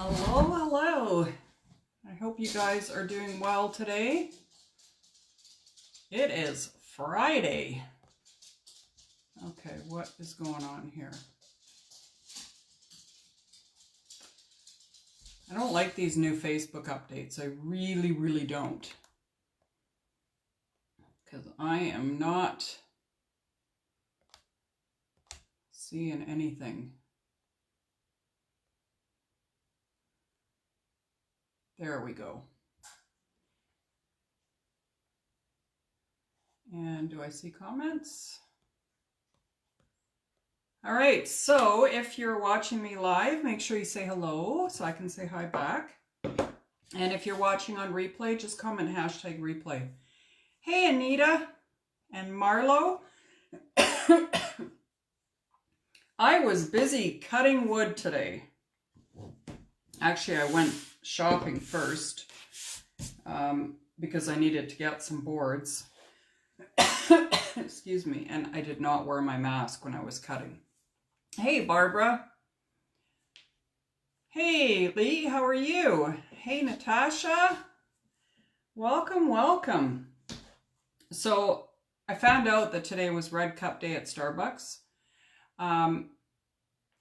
Hello, hello. I hope you guys are doing well today. It is Friday. Okay, what is going on here? I don't like these new Facebook updates. I really don't. Because I am not seeing anything. There we go. And do I see comments? All right, so if you're watching me live, make sure you say hello so I can say hi back. And if you're watching on replay, just comment hashtag replay. Hey, Anita and Marlo. I was busy cutting wood today. Actually, I went shopping first because I needed to get some boards. Excuse me, and I did not wear my mask when I was cutting. Hey, Barbara. Hey, Lee, how are you? Hey, Natasha. Welcome, welcome. So I found out that today was Red Cup Day at Starbucks. I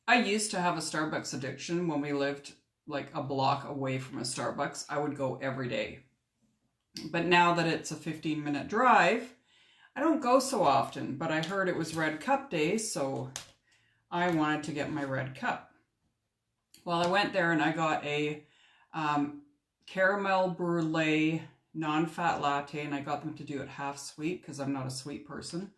used to have a Starbucks addiction when we lived like a block away from a Starbucks. I would go every day. But now that it's a 15-minute drive, I don't go so often, but I heard it was Red Cup Day, so I wanted to get my red cup. Well, I went there and I got a caramel brulee non-fat latte, and I got them to do it half sweet because I'm not a sweet person.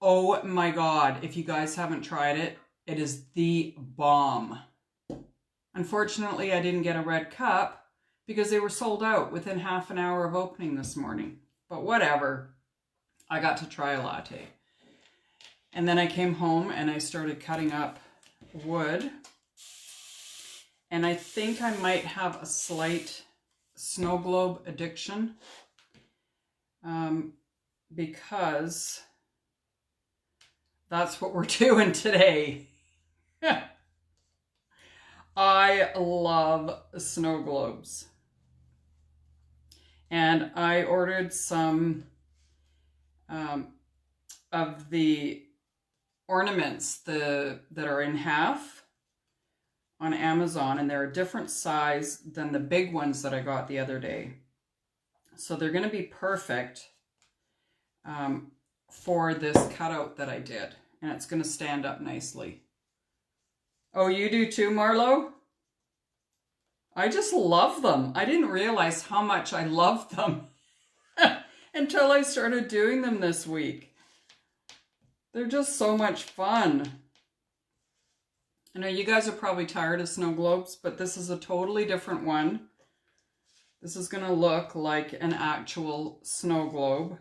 Oh my God, if you guys haven't tried it, it is the bomb. Unfortunately, I didn't get a red cup because they were sold out within half an hour of opening this morning. But whatever, I got to try a latte. And then I came home and I started cutting up wood. And I think I might have a slight snow globe addiction because that's what we're doing today. I love snow globes. And I ordered some of the ornaments that are in half on Amazon, and they're a different size than the big ones that I got the other day. So they're going to be perfect for this cutout that I did, and it's going to stand up nicely. Oh, you do too, Marlo? I just love them. I didn't realize how much I loved them until I started doing them this week. They're just so much fun. I know you guys are probably tired of snow globes, but this is a totally different one. This is going to look like an actual snow globe.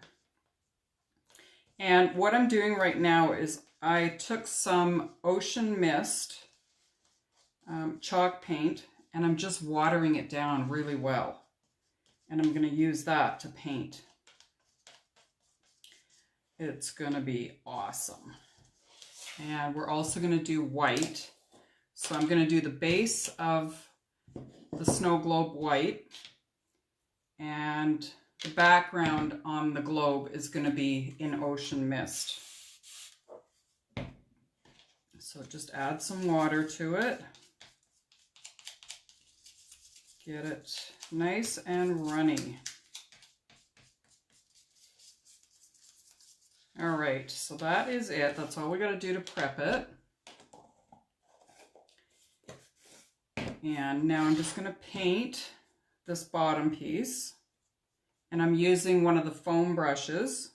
And what I'm doing right now is I took some Ocean Mist chalk paint, and I'm just watering it down really well. And I'm going to use that to paint. It's going to be awesome. And we're also going to do white. So I'm going to do the base of the snow globe white. And the background on the globe is going to be in Ocean Mist. So just add some water to it. Get it nice and runny. All right, so that is it. That's all we got to do to prep it. And now I'm just going to paint this bottom piece. And I'm using one of the foam brushes.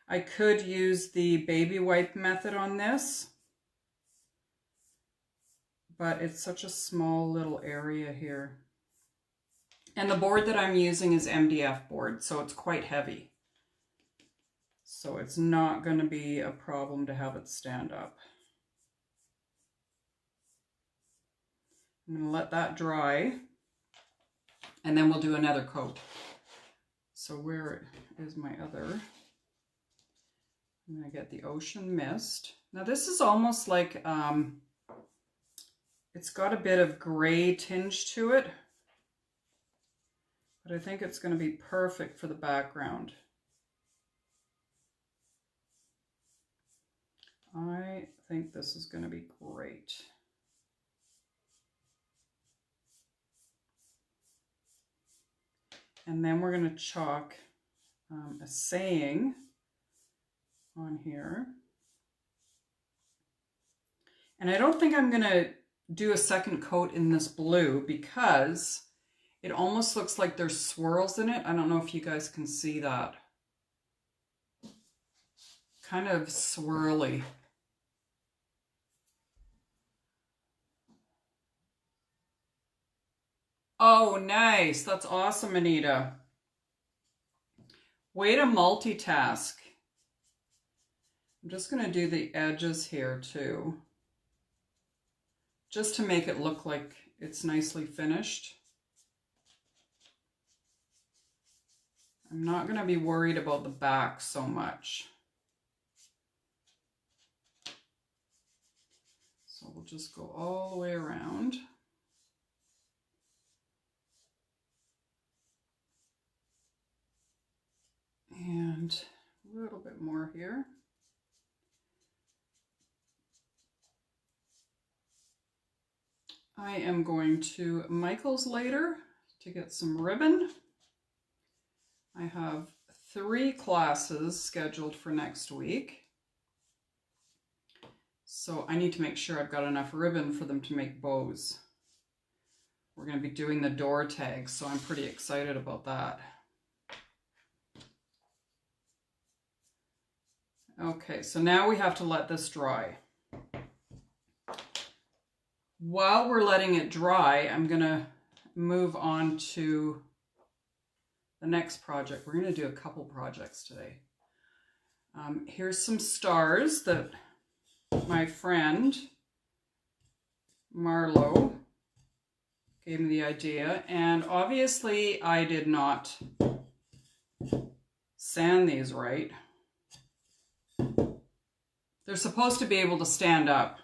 I could use the baby wipe method on this, but it's such a small little area here. And the board that I'm using is MDF board, so it's quite heavy. So it's not going to be a problem to have it stand up. I'm going to let that dry, and then we'll do another coat. So where is my other? I'm going to get the Ocean Mist. Now this is almost like It's got a bit of gray tinge to it, but I think it's going to be perfect for the background. I think this is going to be great. And then we're going to chalk a saying on here. And I don't think I'm going to do a second coat in this blue because it almost looks like there's swirls in it. I don't know if you guys can see that. Kind of swirly. Oh, nice. That's awesome, Anita. Way to multitask. I'm just going to do the edges here too, just to make it look like it's nicely finished. I'm not going to be worried about the back so much. So we'll just go all the way around. And a little bit more here. I am going to Michael's later to get some ribbon. I have 3 classes scheduled for next week. So I need to make sure I've got enough ribbon for them to make bows. We're going to be doing the door tags, so I'm pretty excited about that. Okay, so now we have to let this dry. While we're letting it dry, I'm going to move on to the next project. We're going to do a couple projects today. Here's some stars that my friend Marlo gave me the idea, and obviously I did not sand these right. They're supposed to be able to stand up,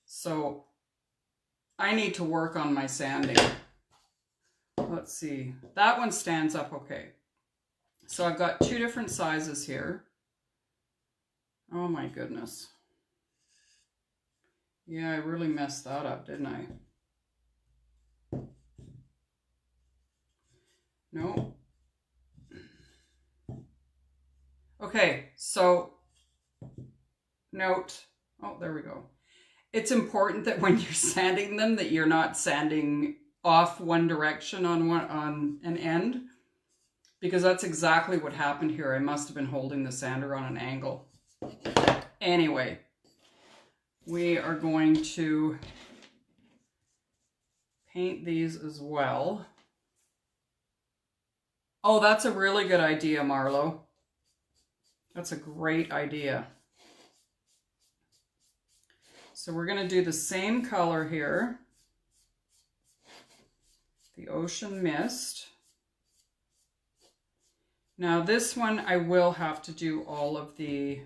so I need to work on my sanding. Let's see, that one stands up okay. So I've got 2 different sizes here. Oh my goodness. Yeah, I really messed that up, didn't I? No. Okay, so note, oh, there we go. It's important that when you're sanding them that you're not sanding off one direction on an end, because that's exactly what happened here. I must have been holding the sander on an angle. Anyway, we are going to paint these as well. Oh, that's a really good idea, Marlo. That's a great idea. So we're going to do the same color here, the Ocean Mist. Now this one I will have to do all of the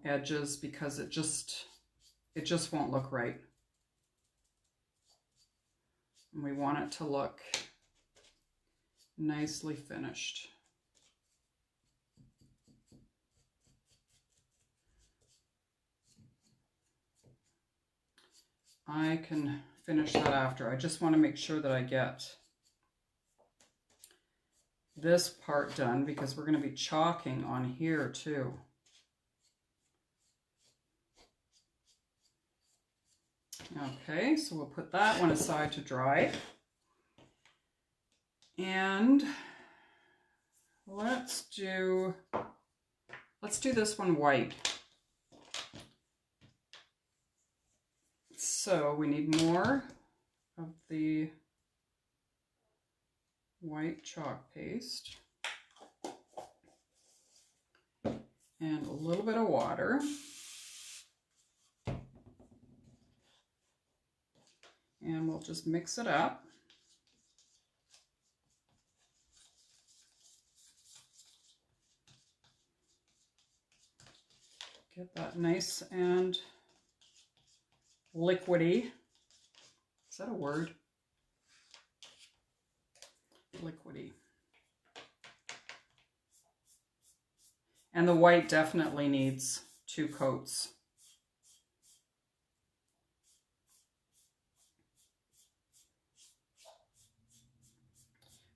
edges because it just won't look right. And we want it to look nicely finished. I can finish that after. I just want to make sure that I get this part done because we're going to be chalking on here too. Okay, so we'll put that one aside to dry. And let's do this one white. So we need more of the white chalk paste and a little bit of water. And we'll just mix it up. Get that nice and liquidy. Is that a word? Liquidy. And the white definitely needs 2 coats.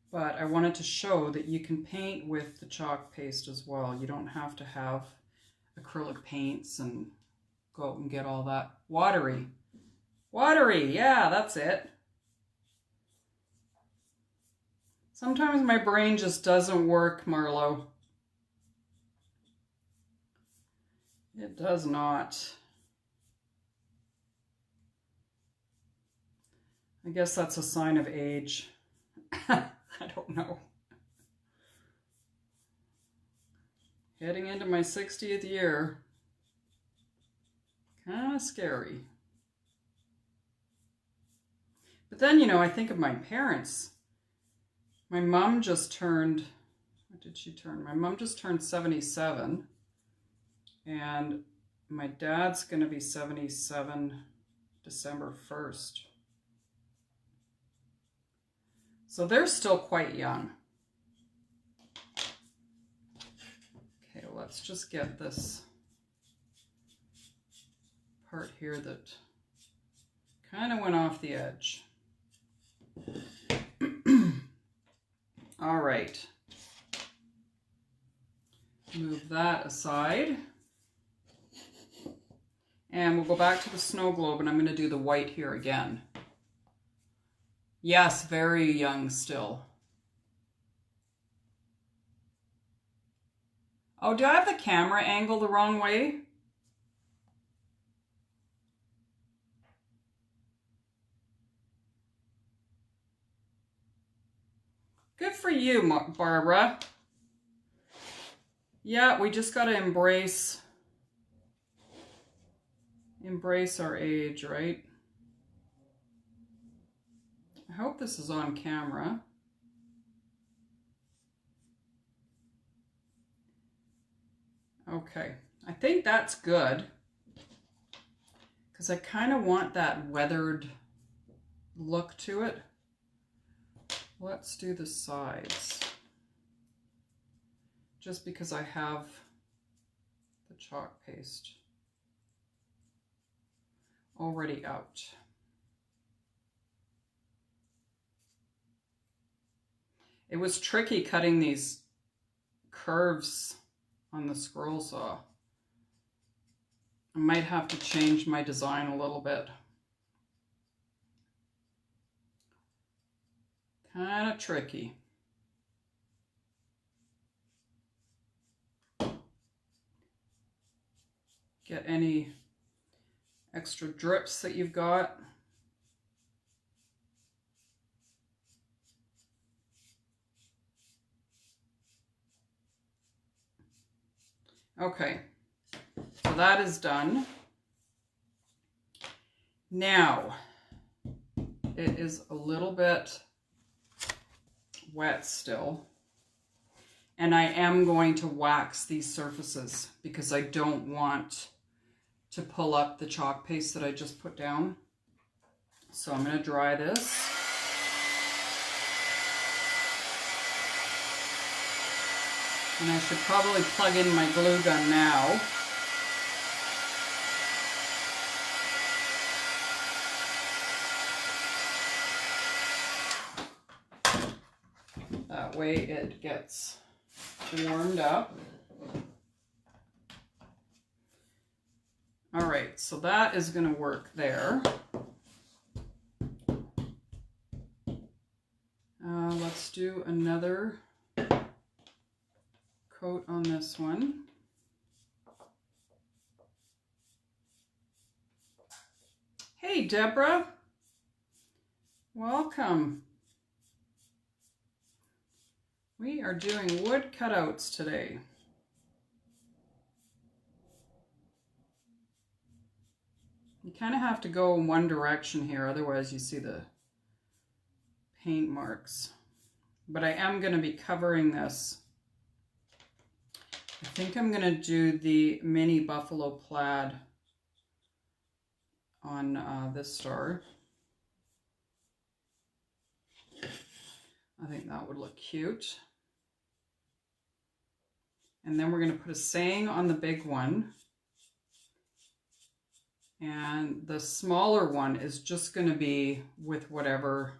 But I wanted to show that you can paint with the chalk paste as well. You don't have to have acrylic paints and go out and get all that. Watery. Watery, yeah, that's it. Sometimes my brain just doesn't work, Marlo. It does not. I guess that's a sign of age. I don't know. Heading into my 60th year. Kind of scary. But then, you know, I think of my parents. My mom just turned, what did she turn? My mom just turned 77. And my dad's going to be 77 December 1st. So they're still quite young. Okay, let's just get this part here that kind of went off the edge. All right. Move that aside. And we'll go back to the snow globe, and I'm going to do the white here again. Yes, very young still. Oh, do I have the camera angle the wrong way? Good for you, Barbara. Yeah, we just got to embrace our age, right? I hope this is on camera. Okay, I think that's good, because I kind of want that weathered look to it. Let's do the sides, just because I have the chalk paste already out. It was tricky cutting these curves on the scroll saw. I might have to change my design a little bit. Kind of tricky. Get any extra drips that you've got. Okay, so that is done. Now, it is a little bit wet still, and I am going to wax these surfaces because I don't want to pull up the chalk paste that I just put down. So I'm going to dry this. And I should probably plug in my glue gun now. That way it gets warmed up. All right, so that is going to work there. Let's do another coat on this one. Hey, Deborah. Welcome. We are doing wood cutouts today. You kind of have to go in one direction here, otherwise you see the paint marks. But I am going to be covering this. I think I'm going to do the mini buffalo plaid on this star. I think that would look cute. And then we're going to put a saying on the big one. And the smaller one is just going to be with whatever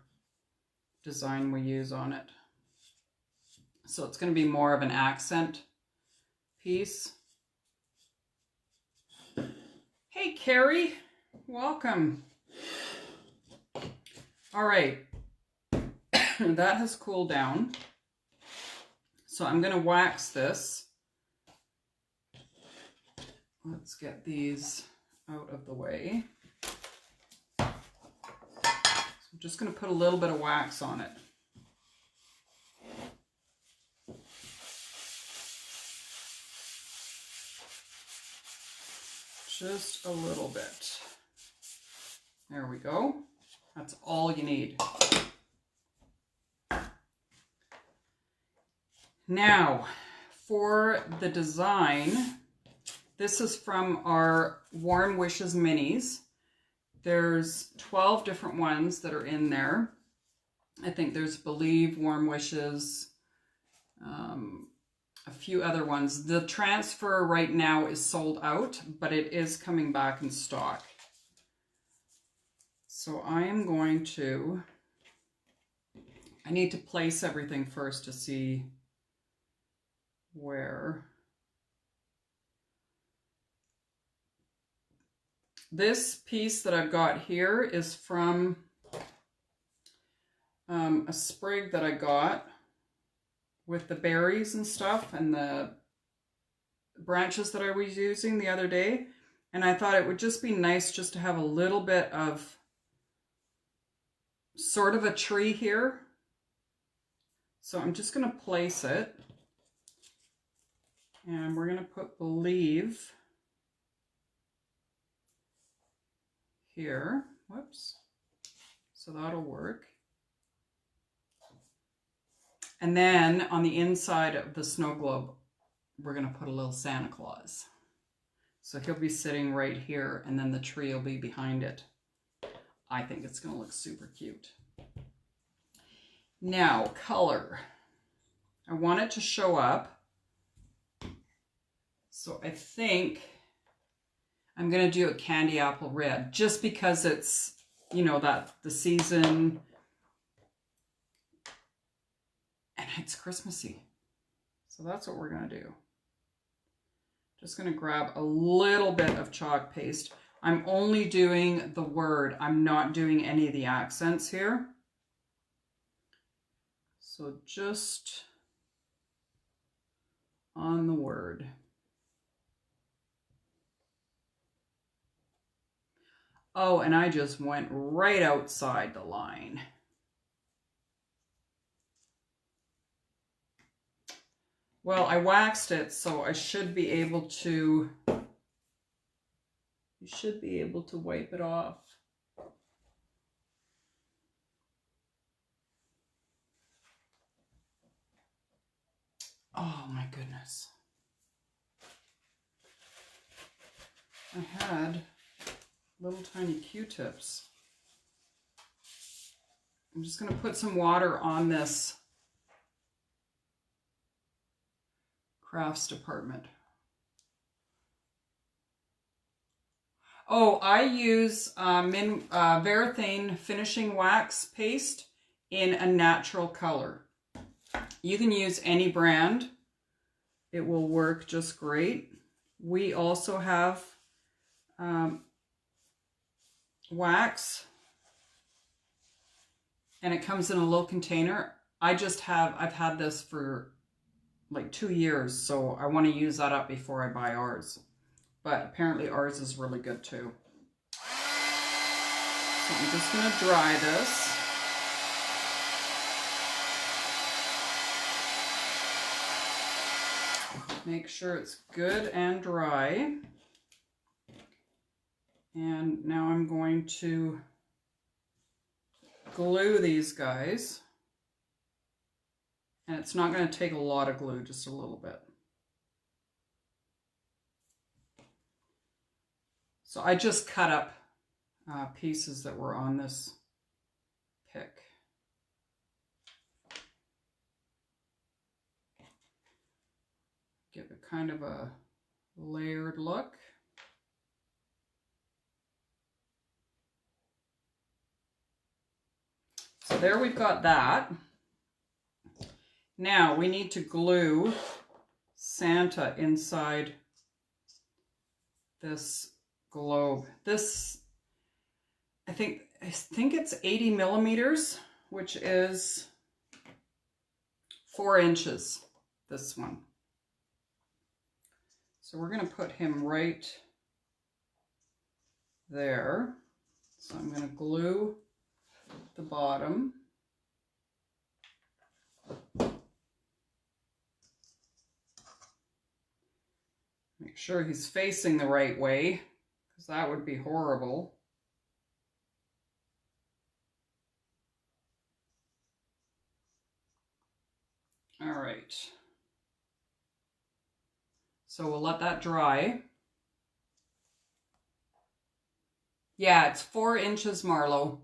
design we use on it. So it's going to be more of an accent piece. Hey, Carrie, welcome. All right, that has cooled down. So I'm going to wax this. Let's get these out of the way. So I'm just going to put a little bit of wax on it. Just a little bit. There we go. That's all you need. Now, for the design, this is from our Warm Wishes minis. There's 12 different ones that are in there. I think there's Believe, Warm Wishes, a few other ones. The transfer right now is sold out, but it is coming back in stock. So I am going to, I need to place everything first to see where. This piece that I've got here is from a sprig that I got with the berries and stuff and the branches that I was using the other day. And I thought it would just be nice just to have a little bit of sort of a tree here. So I'm just going to place it. And we're going to put Believe here. Whoops. So that'll work. And then on the inside of the snow globe, we're going to put a little Santa Claus. So he'll be sitting right here, and then the tree will be behind it. I think it's going to look super cute. Now, color. I want it to show up. So I think I'm going to do a candy apple red, just because it's, you know, that the season. And it's Christmassy. So that's what we're going to do. Just going to grab a little bit of chalk paste. I'm only doing the word. I'm not doing any of the accents here. So just on the word. Oh, and I just went right outside the line. Well, I waxed it, so I should be able to, you should be able to wipe it off. Oh my goodness. I had little tiny Q-tips. I'm just going to put some water on this crafts department. Oh, I use Varathane finishing wax paste in a natural color. You can use any brand. It will work just great. We also have wax, and it comes in a little container. I've had this for like 2 years, so I want to use that up before I buy ours. But apparently ours is really good too. So I'm just going to dry this. Make sure it's good and dry. And now I'm going to glue these guys. And it's not going to take a lot of glue, just a little bit. So I just cut up pieces that were on this pick. Give it kind of a layered look. So there we've got that. Now we need to glue Santa inside this globe. This, I think it's 80 millimeters, which is 4 inches, this one. So we're going to put him right there. So I'm going to glue the bottom. Make sure he's facing the right way, because that would be horrible. All right. So we'll let that dry. Yeah, it's 4 inches, Marlo.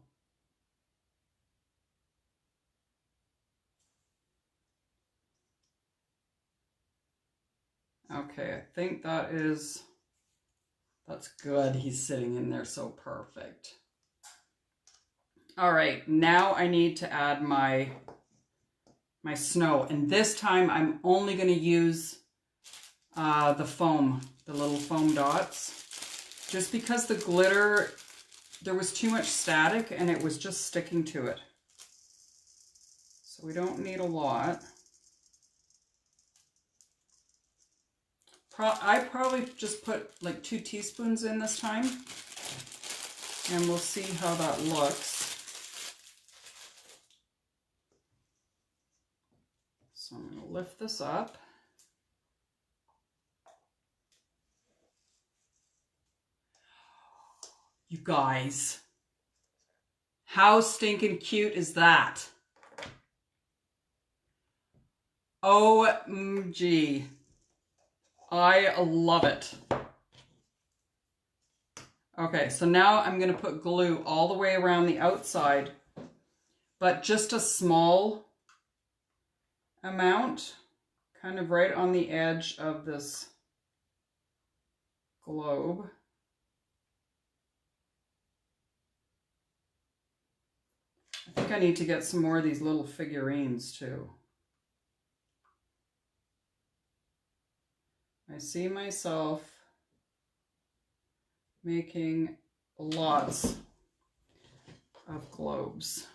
Okay, I think that's good. He's sitting in there so perfect. All right, now I need to add my snow. And this time I'm only going to use the foam, the little foam dots. Just because the glitter, there was too much static and it was just sticking to it. So we don't need a lot. I probably just put like 2 teaspoons in this time, and we'll see how that looks. So I'm going to lift this up. You guys, how stinking cute is that? OMG. I love it. Okay, so now I'm going to put glue all the way around the outside, but just a small amount, kind of right on the edge of this globe. I think I need to get some more of these little figurines too. I see myself making lots of globes.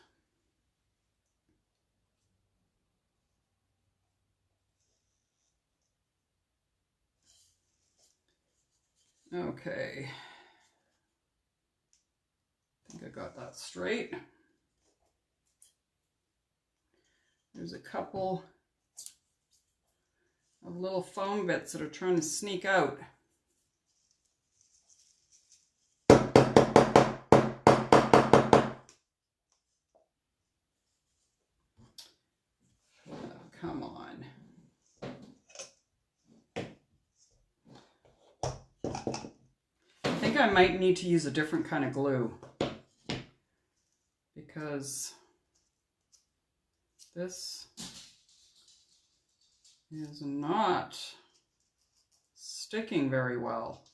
Okay. I think I got that straight. There's a couple of little foam bits that are trying to sneak out. Come on. I think I might need to use a different kind of glue, because this is not sticking very well.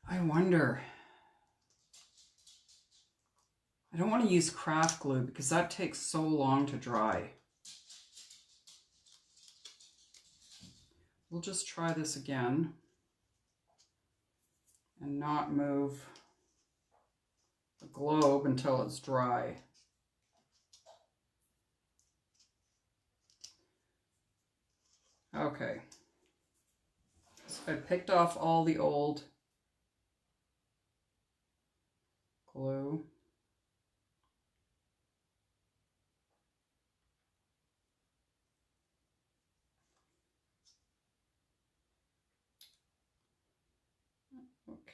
I wonder. I don't want to use craft glue because that takes so long to dry. We'll just try this again and not move the globe until it's dry. Okay, so I picked off all the old glue.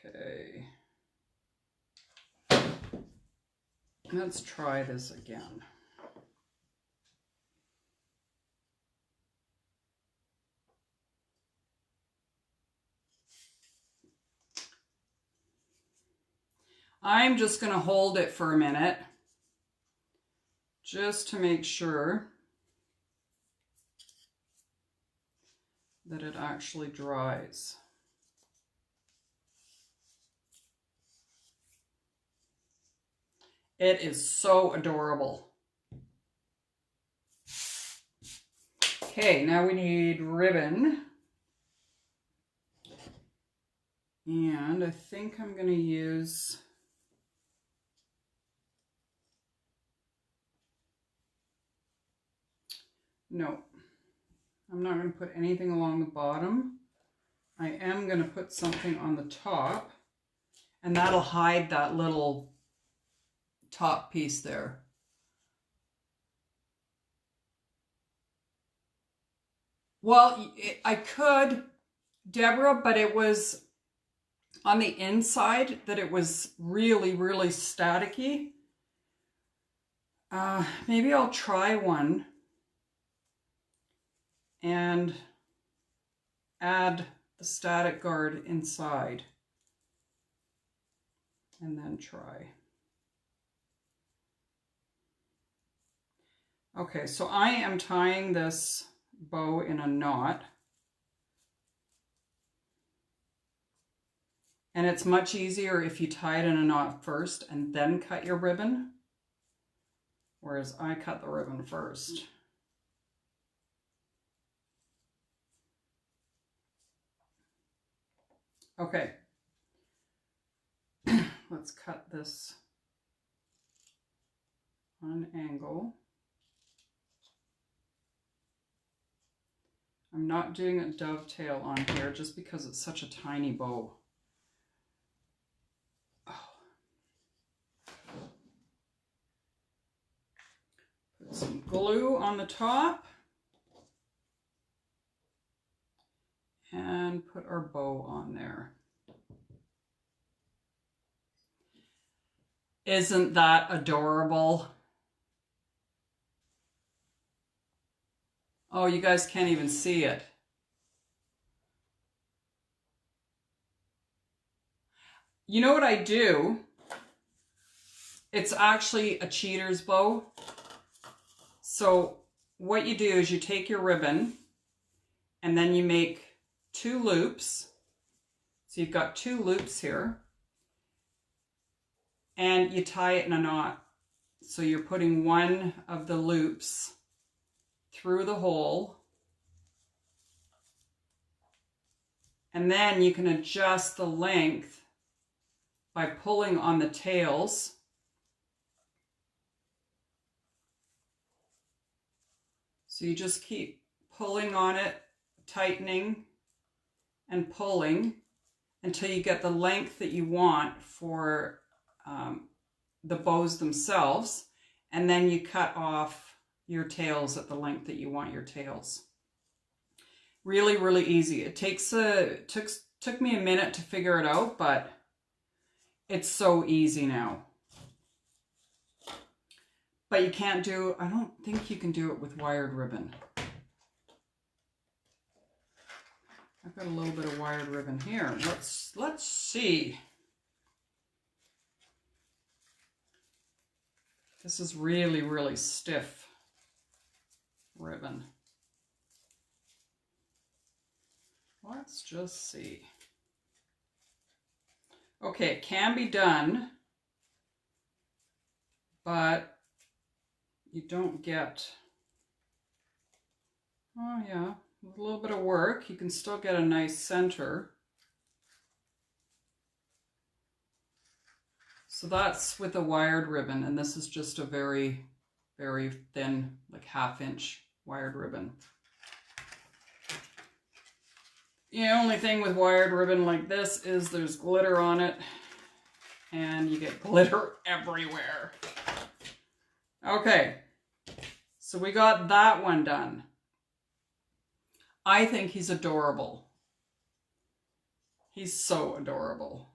Okay, let's try this again. I'm just going to hold it for a minute just to make sure that it actually dries. It is so adorable. Okay, now we need ribbon. And I think I'm going to use no, I'm not going to put anything along the bottom. I am going to put something on the top, and that'll hide that little top piece there. Well, I could, Deborah, but it was on the inside that it was really, really staticky. Maybe I'll try one and add the static guard inside and then try. Okay, so I am tying this bow in a knot. And it's much easier if you tie it in a knot first and then cut your ribbon, whereas I cut the ribbon first. Okay, let's cut this on an angle. I'm not doing a dovetail on here just because it's such a tiny bow. Put some glue on the top and put our bow on there. Isn't that adorable? Oh, you guys can't even see it. You know what I do? It's actually a cheater's bow. So what you do is you take your ribbon and then you make 2 loops. So you've got 2 loops here. And you tie it in a knot. So you're putting one of the loops through the hole. And then you can adjust the length by pulling on the tails. So you just keep pulling on it, tightening and pulling until you get the length that you want for the bows themselves, and then you cut off your tails at the length that you want your tails. Really, really easy. It took me a minute to figure it out, but it's so easy now. But you can't do, I don't think you can do it with wired ribbon. I've got a little bit of wired ribbon here. Let's see. This is really, really stiff ribbon. Let's just see. Okay, it can be done, but you don't get, oh yeah, with a little bit of work, you can still get a nice center. So that's with a wired ribbon, and this is just a very, very thin, like 1/2 inch wired ribbon. The only thing with wired ribbon like this is there's glitter on it, and you get glitter everywhere. Okay, so we got that one done. I think he's adorable. He's so adorable.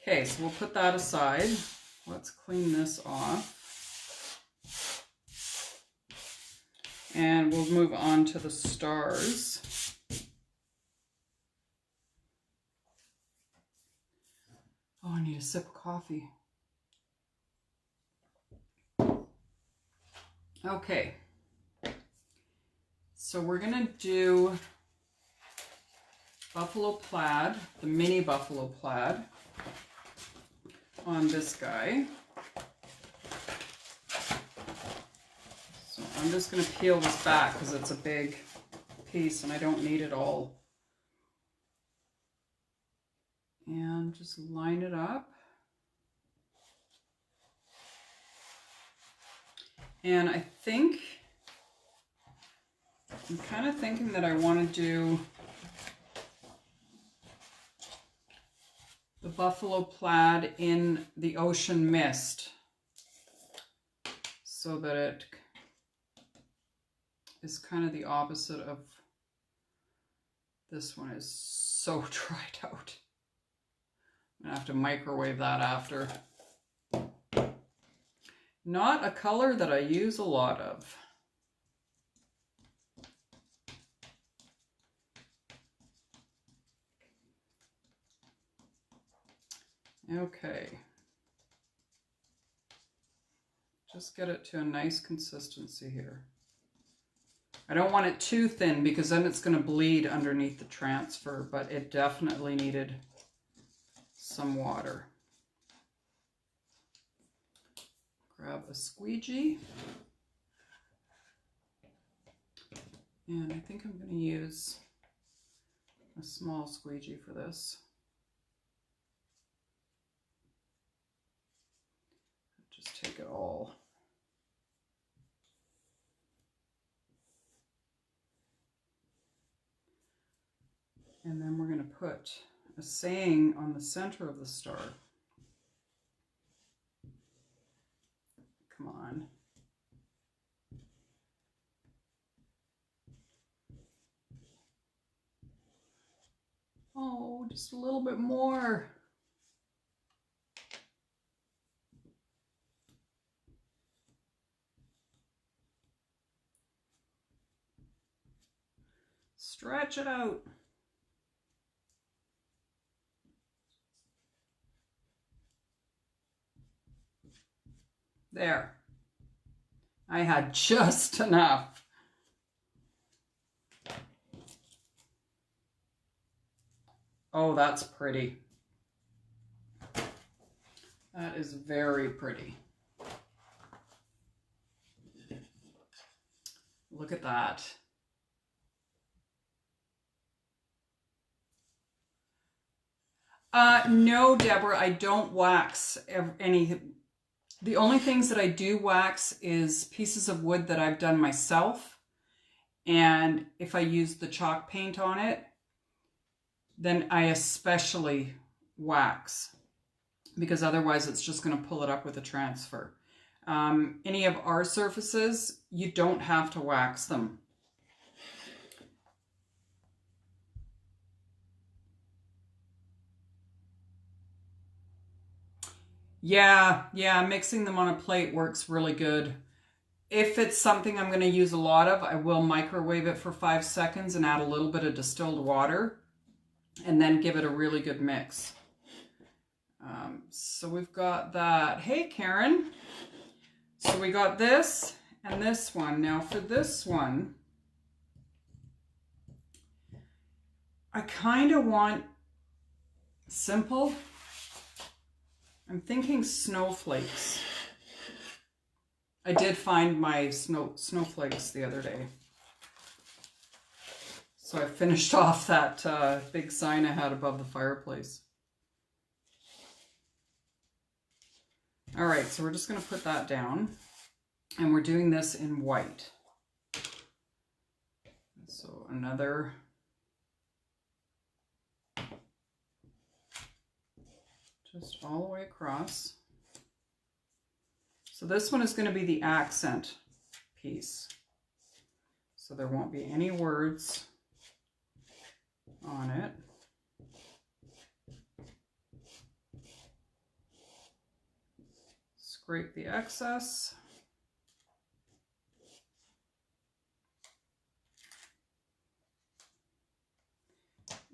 Okay, so we'll put that aside. Let's clean this off. And we'll move on to the stars. Oh, need a sip of coffee. Okay. So we're going to do buffalo plaid, the mini buffalo plaid on this guy. So I'm just going to peel this back because it's a big piece and I don't need it all. And just line it up. And I think, I'm kind of thinking that I want to do the buffalo plaid in the ocean mist so that it is kind of the opposite of this one. Is so dried out. I'm gonna have to microwave that after. Not a color that I use a lot of. Okay. Just get it to a nice consistency here. I don't want it too thin because then it's going to bleed underneath the transfer, but it definitely needed some water. Grab a squeegee. And I think I'm going to use a small squeegee for this. Just take it all. And then we're going to put a saying on the center of the star. Come on. Oh, just a little bit more. Stretch it out. There. I had just enough. Oh, that's pretty. That is very pretty. Look at that. No, Deborah, I don't wax any. The only things that I do wax is pieces of wood that I've done myself. And if I use the chalk paint on it, then I especially wax, because otherwise it's just going to pull it up with a transfer. Any of our surfaces, you don't have to wax them. Yeah, mixing them on a plate works really good. If it's something I'm going to use a lot of, I will microwave it for 5 seconds and add a little bit of distilled water and then give it a really good mix. So we've got that. Hey, Karen. So we got this and this one. Now for this one, I kind of want simple. I'm thinking snowflakes. I did find my snowflakes the other day. So I finished off that big sign I had above the fireplace. All right, so we're just going to put that down. And we're doing this in white. So another... just all the way across. So this one is going to be the accent piece. So there won't be any words on it. Scrape the excess.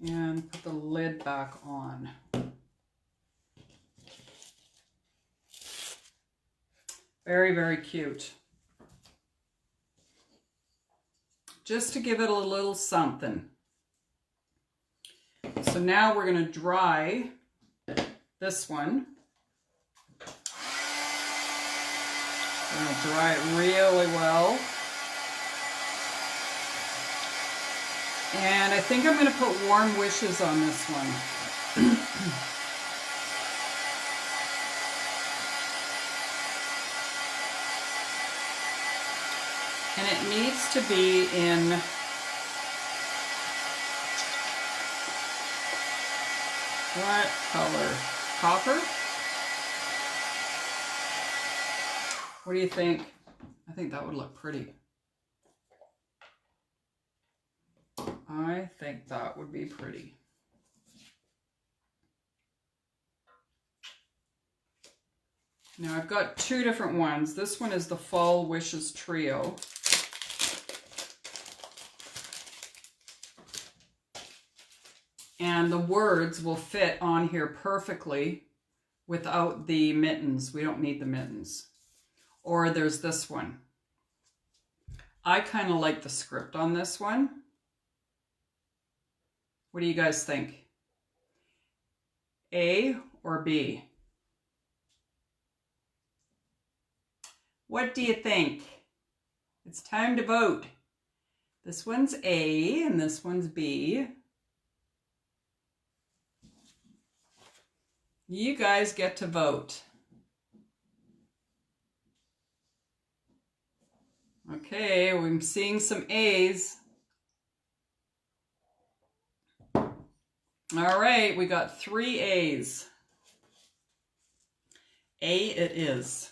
And put the lid back on. Very, very cute. Just to give it a little something. So now we're going to dry this one. We're going to dry it really well. And I think I'm going to put Warm Wishes on this one. And it needs to be in what color? Copper? What do you think? I think that would look pretty. I think that would be pretty. Now I've got two different ones. This one is the Fall Wishes Trio. And the words will fit on here perfectly without the mittens. We don't need the mittens. Or there's this one. I kind of like the script on this one. What do you guys think? A or B? What do you think? It's time to vote. This one's A and this one's B. You guys get to vote. Okay, I'm seeing some A's. All right, we got 3 A's. A it is.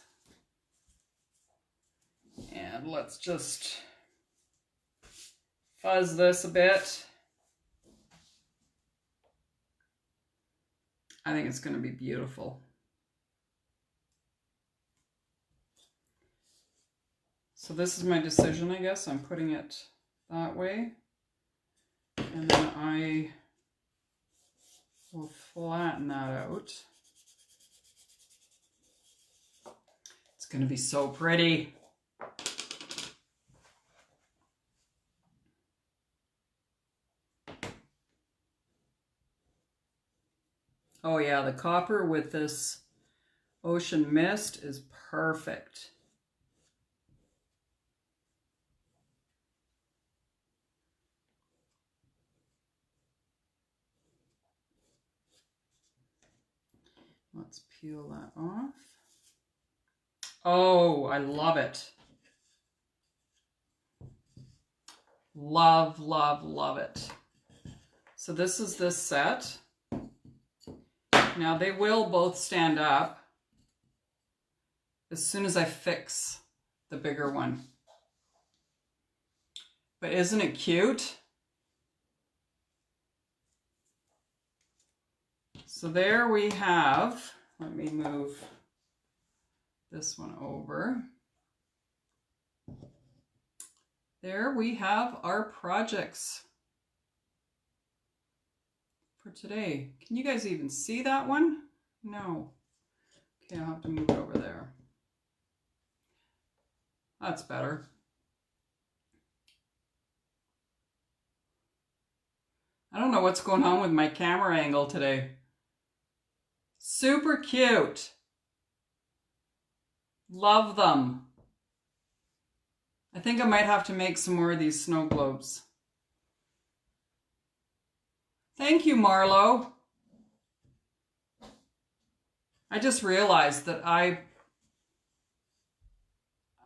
And let's just fuzz this a bit. I think it's going to be beautiful. So this is my decision, I guess. I'm putting it that way. And then I will flatten that out. It's going to be so pretty. Oh yeah, the copper with this ocean mist is perfect. Let's peel that off. Oh, I love it. Love, love, love it. So this is this set. Now they will both stand up as soon as I fix the bigger one. But isn't it cute? So there we have, let me move this one over. There we have our projects for today. Can you guys even see that one? No. Okay, I'll have to move it over there. That's better. I don't know what's going on with my camera angle today. Super cute. Love them. I think I might have to make some more of these snow globes. Thank you, Marlo. I just realized that I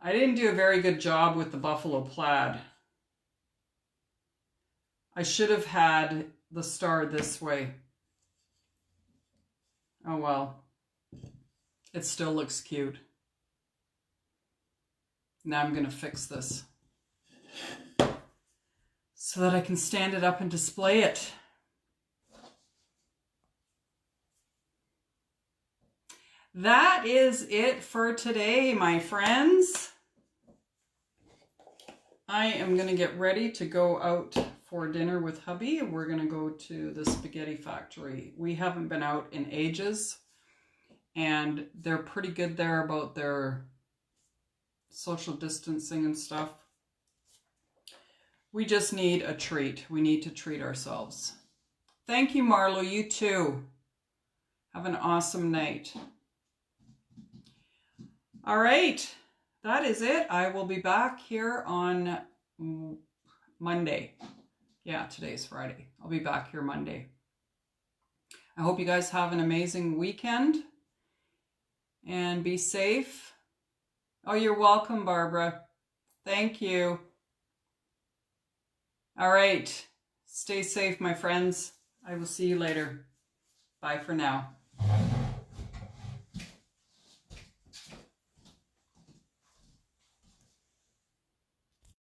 didn't do a very good job with the buffalo plaid. I should have had the star this way. Oh well. It still looks cute. Now I'm going to fix this so that I can stand it up and display it. That is it for today, my friends. I am going to get ready to go out for dinner with hubby. We're going to go to the Spaghetti Factory. We haven't been out in ages, and they're pretty good there about their social distancing and stuff. We just need a treat. We need to treat ourselves. Thank you, Marlo. You too. Have an awesome night. All right. That is it. I will be back here on Monday. Yeah, today's Friday. I'll be back here Monday. I hope you guys have an amazing weekend and be safe. Oh, you're welcome, Barbara. Thank you. All right. Stay safe, my friends. I will see you later. Bye for now.